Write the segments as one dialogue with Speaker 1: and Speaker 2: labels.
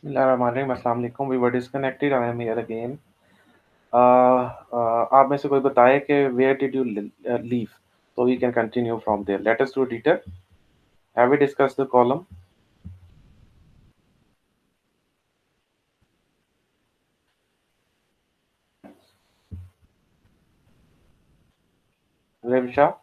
Speaker 1: Bismillahirrahmanirrahim. Assalamu alaikum. We were disconnected. I am here again. आप में से कोई बताए कि where did you leave? So we can continue from there. Let us do detail. Have we discussed the column? Revsha?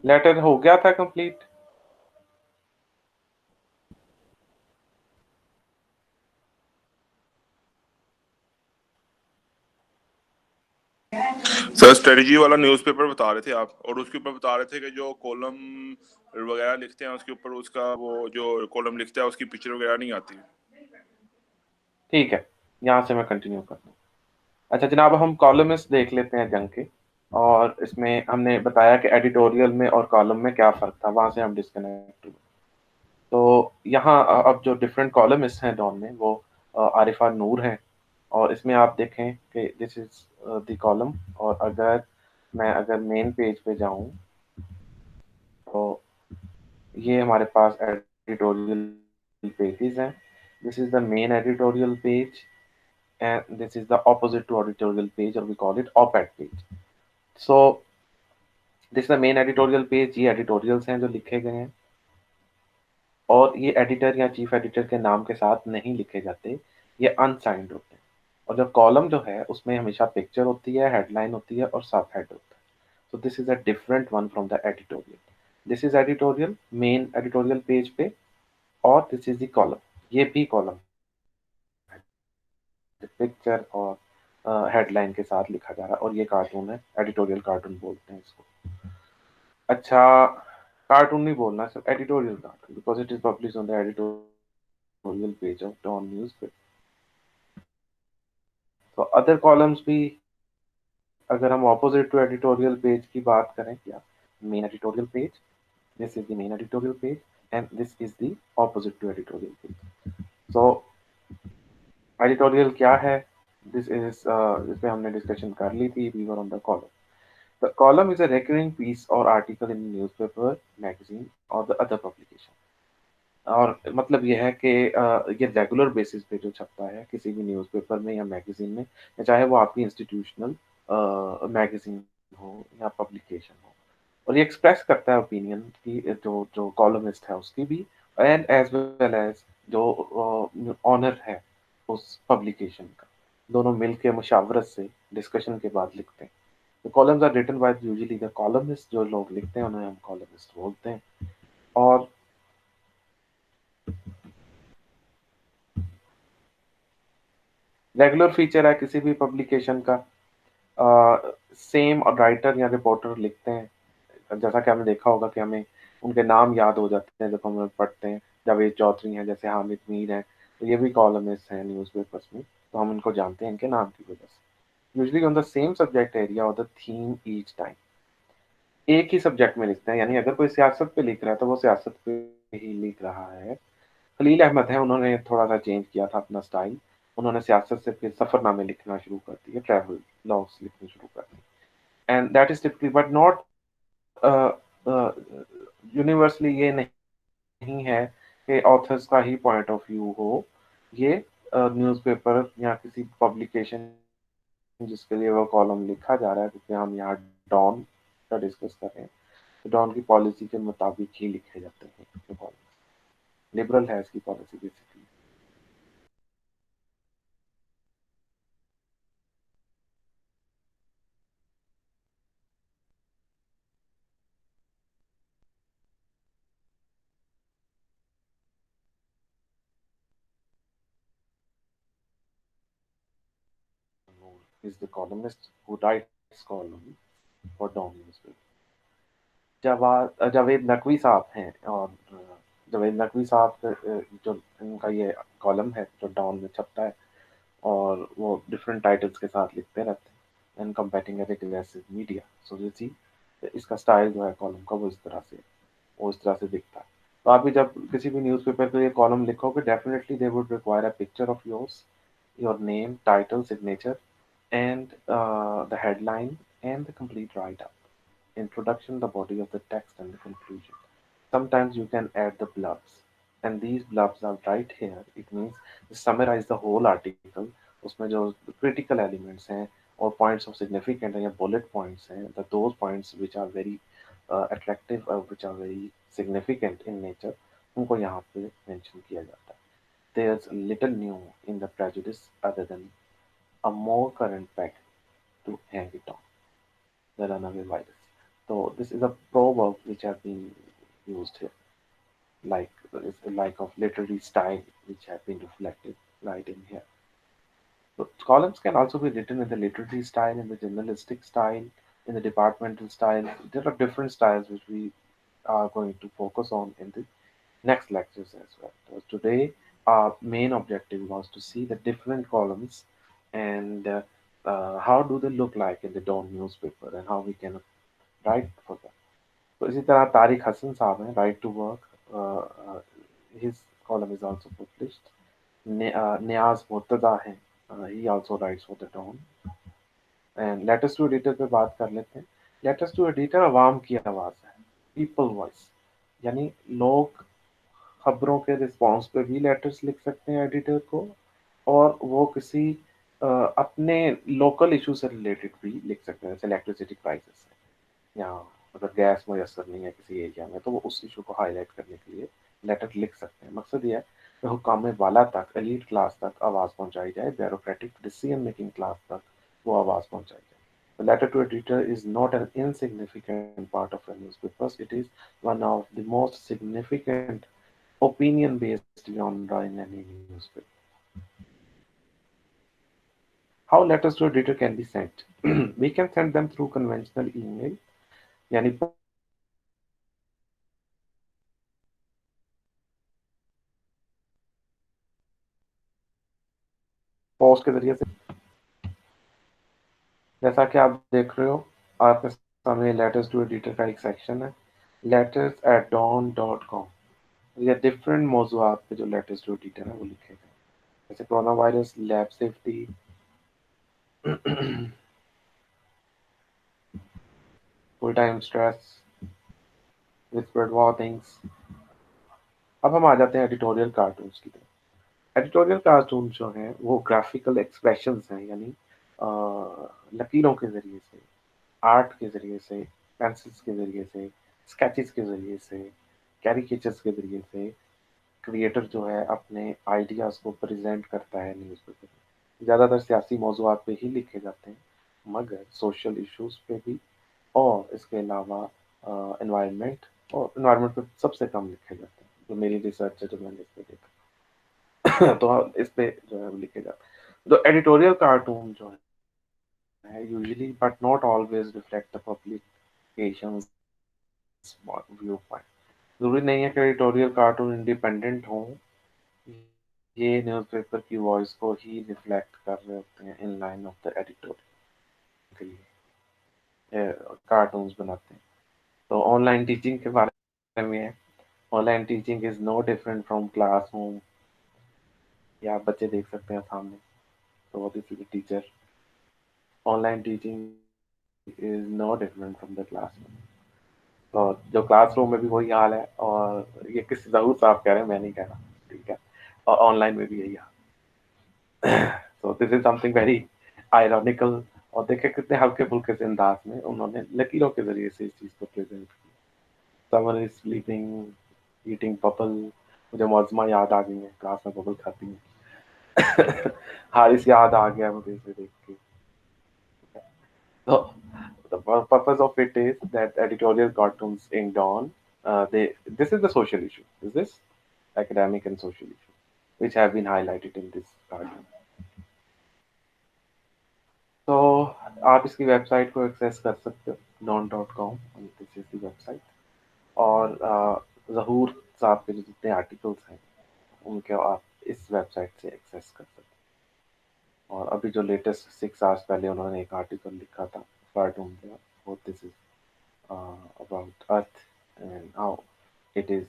Speaker 1: Letter हो गया था complete?
Speaker 2: Sir strategy वाला न्यूज़पेपर बता रहे थे आप, और उसके ऊपर बता रहे थे कि जो कॉलम वगैरह लिखते हैं उसके ऊपर उसका वो जो कॉलम लिखता है उसकी पिक्चर वगैरह नहीं आती।
Speaker 1: ठीक है, यहाँ से मैं कंटिन्यू करता हूँ। अच्छा जनाब, हम कॉलमिस्ट देख लेते हैं जंग के, और इसमें हमने बताया कि एडिटोरियल में और कॉलम में क्या फ़र्क था, वहाँ से हम डिस्कनेक्ट हुए। तो यहाँ अब जो डिफरेंट कॉलमिस्ट हैं डॉन में, वो आरिफा नूर हैं, और इसमें आप देखें कि दिस इज द कॉलम। और अगर मेन पेज पे जाऊं तो ये हमारे पास एडिटोरियल पेजेस हैं। This is the main editorial page and this is the opposite to editorial page, और we call it op ed page. So this is the main editorial page. ये editorials हैं जो लिखे गए हैं, और ये एडिटर या चीफ एडिटर के नाम के साथ नहीं लिखे जाते, ये अनसाइंड होते हैं। और जो कॉलम जो है उसमें हमेशा पिक्चर होती है, हेडलाइन होती है और सब हेड होता है। सो this is a different one from the editorial. This is editorial, main editorial page पे, और दिस इज द कॉलम, ये भी कॉलम है, पिक्चर और हेडलाइन के साथ लिखा जा रहा है, और ये कार्टून है, एडिटोरियल कार्टून बोलते हैं इसको। अच्छा, कार्टून नहीं बोलना, सिर्फ editorial cartoon, because it is publish on the editorial page of Dawn newspaper. तो अदर कॉलम्स भी, अगर हम ऑपोजिट टू एडिटोरियल पेज की बात करें, क्या main editorial page, this is the main editorial page and this is the opposite to editorial page. So editorial क्या है, दिस इज इस पे हमने डिस्कशन कर ली थी, we were on the column. The column is a recurring piece or article in newspaper, magazine और the other publication. और मतलब ये है कि ये रेगुलर बेसिस पे जो छपता है किसी भी न्यूज़पेपर में या मैगज़ीन में, या चाहे वो आपकी इंस्टीट्यूशनल मैगज़ीन हो या पब्लिकेशन हो। और ये एक्सप्रेस करता है ओपिनियन की, जो जो कॉलमिस्ट है उसकी भी, एंड एज वेल एज जो ऑनर है उस पब्लिकेशन का। दोनों मिल के मुशावरत से डिस्कशन के बाद लिखते हैं। The columns are written by usually the columnist, जो लोग लिखते हैं उन्हें हम कॉलमिस्ट बोलते हैं। और रेगुलर फीचर है किसी भी पब्लिकेशन का, सेम राइटर या रिपोर्टर लिखते हैं। जैसा कि हमने देखा होगा कि हमें उनके नाम याद हो जाते हैं जब हम उन्हें पढ़ते हैं। जावेद चौधरी हैं, जैसे हामिद मीर हैं, तो ये भी कॉलमिस्ट हैं न्यूज़पेपर्स में, तो हम इनको जानते हैं इनके नाम की वजह से। Usually on the same subject area और द थीम ईच टाइम, एक ही सब्जेक्ट में लिखते हैं, यानी अगर कोई सियासत पे लिख रहा है तो वो सियासत पे ही लिख रहा है। खलील अहमद हैं, उन्होंने थोड़ा-सा चेंज किया था अपना स्टाइल। उन्होंने सियासत से फिर सफ़रनामे लिखना शुरू कर दिए, ट्रैवल व्लॉग्स लिखने शुरू कर दिए। And that is typically but not a a, universally ये नहीं है कि ऑथर्स का ही पॉइंट ऑफ व्यू हो। ये न्यूज़पेपर या किसी पब्लिकेशन जिसके लिए वो कॉलम लिखा जा रहा है, क्योंकि हम यहाँ डॉन का डिस्कस कर रहे हैं, तो डॉन की पॉलिसी के मुताबिक ही लिखे जाते हैं ये कॉलम। लिबरल है इसकी policy basically. Is the columnist who writes column for Dawn newspaper. Javed Naqvi साहब हैं, और जावेद नकवी साहब जो इनका ये कॉलम है जो डॉन में छपता है, और वो डिफरेंट टाइटल्स के साथ लिखते रहते हैं, and combating aggressive media. So you see इसका स्टाइल जो है कॉलम का, वो इस तरह से दिखता है। तो आप भी जब किसी भी न्यूज़पेपर पे ये कॉलम लिखोगे, definitely they would require a picture of yours, your name, title, signature, and the headline and the complete write-up. Introduction, the body of the text, and the conclusion. Sometimes you can add the blurbs, and these blurbs are right here. It means summarize the whole article. उसमें जो critical elements हैं और points of significance हैं या bullet points हैं, those points which are very attractive or which are very significant in nature, उनको यहाँ पे mention किया जाता है. There's little new in the prejudice other than a more current fact to hang it on, the runaway virus. So this is a proverb which has been used here, like it's the like of literary style which have been reflected right in here. So columns can also be written in the literary style, in the journalistic style, in the departmental style. There are different styles which we are going to focus on in the next lectures as well. So today, our main objective was to see the different columns and how do they look like in the Dawn newspaper and how we can write for them. तो इसी तरह तारिक हसन साहब हैं, right to work, his column is also published. Niaz Murtaza हैं, he also writes for the Dawn. And letters to editor पे बात कर लेते हैं। लेटेस्ट टू एडिटर आवाम की आवाज़ है, पीपल वॉइस, यानी लोग खबरों के रिस्पॉन्स पे भी लेटर्स लिख सकते हैं एडिटर को, और वो किसी अपने लोकल इशू से रिलेटेड भी लिख सकते हैं, जैसे इलेक्ट्रिसिटी प्राइसेस है, या अगर गैस मैसर नहीं है किसी एरिया में, तो वो उस इशू को हाईलाइट करने के लिए लेटर लिख सकते हैं। मकसद ये है कि हुकाम वाला तक, एलीट क्लास तक आवाज़ पहुंचाई जाए, ब्यूरोक्रेटिक डिसीजन मेकिंग क्लास तक वो आवाज़ पहुंचाई जाए। The letter to editor is not an insignificant part of a newspaper. It is one of the most significant opinion-based genre in any newspaper. How letters to editor can be sent? We can send them through conventional email, यानी post के जरिए से, जैसा कि आप देख रहे हो आपके सामने लेटर्स टू एडिटर का एक सेक्शन है, letters@dawn.com। ये डिफरेंट मौजूआत पे जो लेटर्स टू एडिटर है वो लिखे गए, जैसे corona virus, lab safety, full time stress, whispered warnings. अब हम आ जाते हैं एडिटोरियल कार्टून्स की तरफ। एडिटोरियल कार्टून जो हैं वो ग्राफिकल एक्सप्रेशंस हैं, यानी लकीरों के ज़रिए से, आर्ट के ज़रिए से, पेंसिल्स के ज़रिए से, स्केचेस के ज़रिए से, कैरिकेचर्स के ज़रिए से क्रिएटर जो है अपने आइडियाज़ को प्रेजेंट करता है न्यूज़पेपर में। ज़्यादातर सियासी मौज़ूआत पे ही लिखे जाते हैं, मगर सोशल इश्यूज पे भी और इसके अलावा एनवायरनमेंट और एनवायरनमेंट पे सबसे कम लिखे जाते हैं, जो मेरी रिसर्च है, जो मैंने इस पे देखा। तो इस पे जो है वो लिखे जाते हैं। तो एडिटोरियल कार्टून जो है usually but not always reflect the publications view point. जरूरी नहीं है कि एडिटोरियल कार्टून इंडिपेंडेंट हो, ये न्यूज़पेपर की वॉइस को ही रिफ्लेक्ट कर रहे होते हैं in line of the editorial के लिए कार्टून्स बनाते हैं। तो ऑनलाइन टीचिंग के बारे में है, online teaching is no different from classroom. या आप बच्चे देख सकते हैं सामने, तो this is teacher. Online teaching is no different from the classroom. और जो क्लासरूम में भी वही हाल है, और ये किस जहूर साहब कह रहे हैं, मैं नहीं कह रहा, ठीक है। और ऑनलाइन में भी यही हाल। So this is something very ironical. और देखिए कितने हल्के फुल्के से अंदाज में उन्होंने लकीरों के जरिए से इस चीज को प्रेजेंट किया। Someone is sleeping eating bubble. मुझे मौजमा याद आ गई है, क्लास में बबल खाती है। हारिस याद आ गया मुझे इसे देख के। So the purpose of it is that editorial cartoons inked on they this is the social issue. Is this academic and social issue which have been highlighted in this cartoon? तो आप इसकी वेबसाइट को access कर सकते हो, non.com, this is the website. और ज़हूर साहब के जो जितने आर्टिकल्स हैं उनके आप इस वेबसाइट से एक्सेस कर सकते हो। और अभी जो लेटेस्ट 6 आवर्स पहले उन्होंने एक आर्टिकल लिखा था कार्टून का, वो this is about Earth and how it is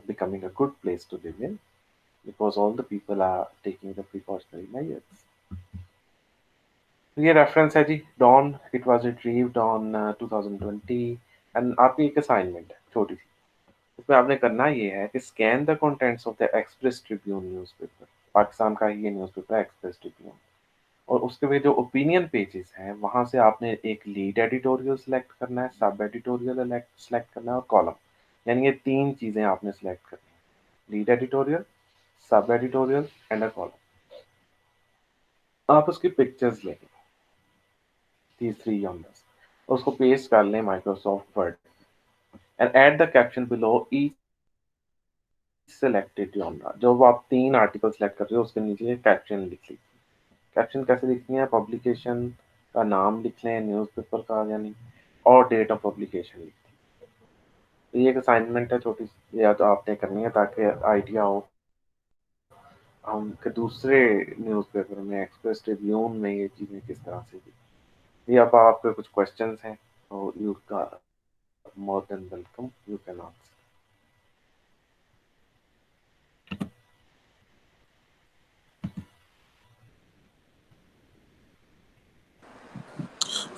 Speaker 1: becoming a good place to live in because all the people are taking the precautionary measures. ये रेफरेंस है जी, Dawn. It was retrieved on 2020। And आपकी एक assignment है छोटी सी, उसमें आपने करना ये है कि scan the contents of the express Tribune newspaper. Pakistan का ही ये न्यूज़पेपर है एक्सप्रेस ट्रिब्यून। और उसके भी जो ओपिनियन पेजेस हैं वहां से आपने एक लीड एडिटोरियल सेलेक्ट करना है, सब एडिटोरियल सेलेक्ट करना है, और कॉलम। यानी ये 3 चीजें आपने सेलेक्ट करनी है, लीड एडिटोरियल, सब एडिटोरियल एंड अ कॉलम। आप उसकी पिक्चर्स लेंगे, these 3 genres, और उसको पेस्ट कर लें Microsoft word and add the caption below each selected genre। जो वो आप 3 आर्टिकल सेलेक्ट कर रहे हो उसके नीचे कैप्शन लिख लीजिए। कैप्शन कैसे लिखनी है, पब्लिकेशन का नाम लिख लें, न्यूज़पेपर का यानी, और डेट ऑफ पब्लिकेशन लिख लें। तो ये एक असाइनमेंट है छोटी सी, या तो आपने करनी है ताकि आइडिया हो हम कि दूसरे न्यूज़पेपर में, एक्सप्रेस ट्रिब्यून में ये चीज़ें किस तरह से दी। ये अब आपके कुछ क्वेश्चंस हैं, तो यू का more than welcome, you can answer.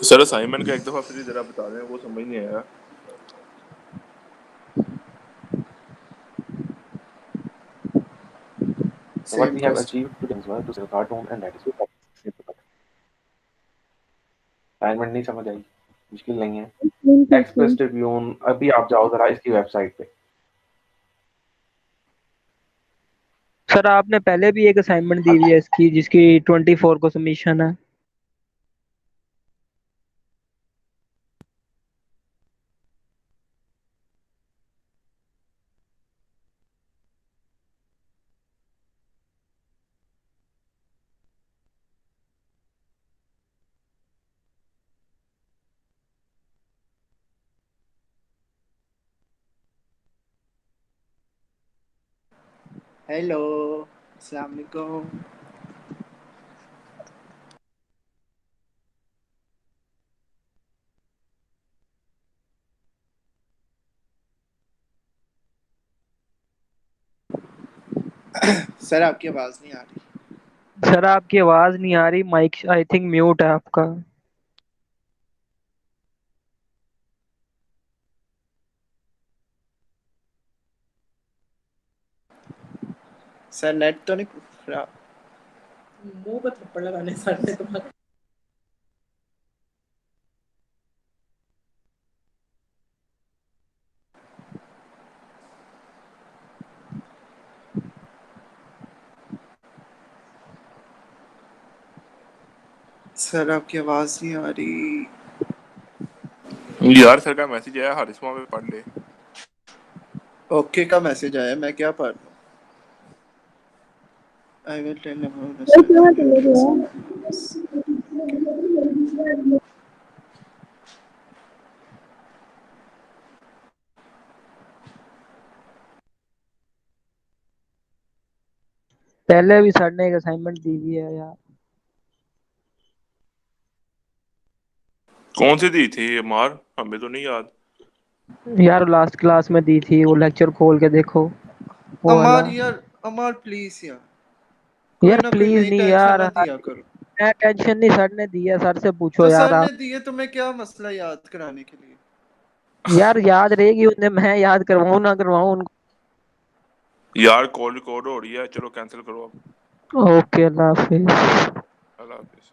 Speaker 2: Sir assignment का एक दफा फिर जरा बता दें, वो समझ नहीं आया।
Speaker 1: So what
Speaker 3: Same
Speaker 1: we have
Speaker 3: question.
Speaker 1: achieved today was to sell cartoon and that is assignment नहीं समझ आई, मुश्किल नहीं है। एक्सप्रेस ट्रिब्यून, अभी आप जाओ जरा इसकी वेबसाइट पे।
Speaker 4: सर आपने पहले भी एक असाइनमेंट दी हुई है इसकी, जिसकी 24 को सबमिशन है।
Speaker 3: हेलो, अस्सलाम वालेकुम। सर आपकी आवाज नहीं आ रही।
Speaker 4: सर आपकी आवाज नहीं आ रही, माइक आई थिंक म्यूट है आपका।
Speaker 3: सर नेट तो नहीं खराब? मुंह पे थप्पड़ लगाने सर ने तुम्हारे। सर आपकी आवाज नहीं आ रही
Speaker 2: यार सर का मैसेज आया, हारिस में पढ़ ले।
Speaker 3: ओके का मैसेज आया, मैं क्या पढ़ लूं? आई विल टेल अबाउट
Speaker 4: पहले भी सर ने एक असाइनमेंट दी हुई है यार।
Speaker 2: कौन सी दी थी मार, हमें तो नहीं याद।
Speaker 4: यार लास्ट क्लास में दी थी, वो लेक्चर खोल के देखो वो वाला।
Speaker 3: अमार यार, अमार प्लीज यार, कोई
Speaker 4: यार
Speaker 3: ना कोई
Speaker 4: प्लीज
Speaker 3: नई
Speaker 4: नहीं
Speaker 3: टेंशन
Speaker 4: यार,
Speaker 3: मत दिया करो।
Speaker 4: मैं टेंशन नहीं, सर ने दिया, सर से पूछो
Speaker 3: तो
Speaker 4: यार
Speaker 3: सर ने
Speaker 4: आप।
Speaker 3: दिए, तुम्हें क्या मसला याद कराने के लिए?
Speaker 4: यार याद रहेगी उन्हें, मैं याद करवाऊं ना करवाऊं उनको।
Speaker 2: यार कॉल रिकॉर्ड हो रही है, चलो कैंसिल करो अब।
Speaker 4: ओके, अल्लाह हाफिज।
Speaker 2: अल्लाह हाफिज।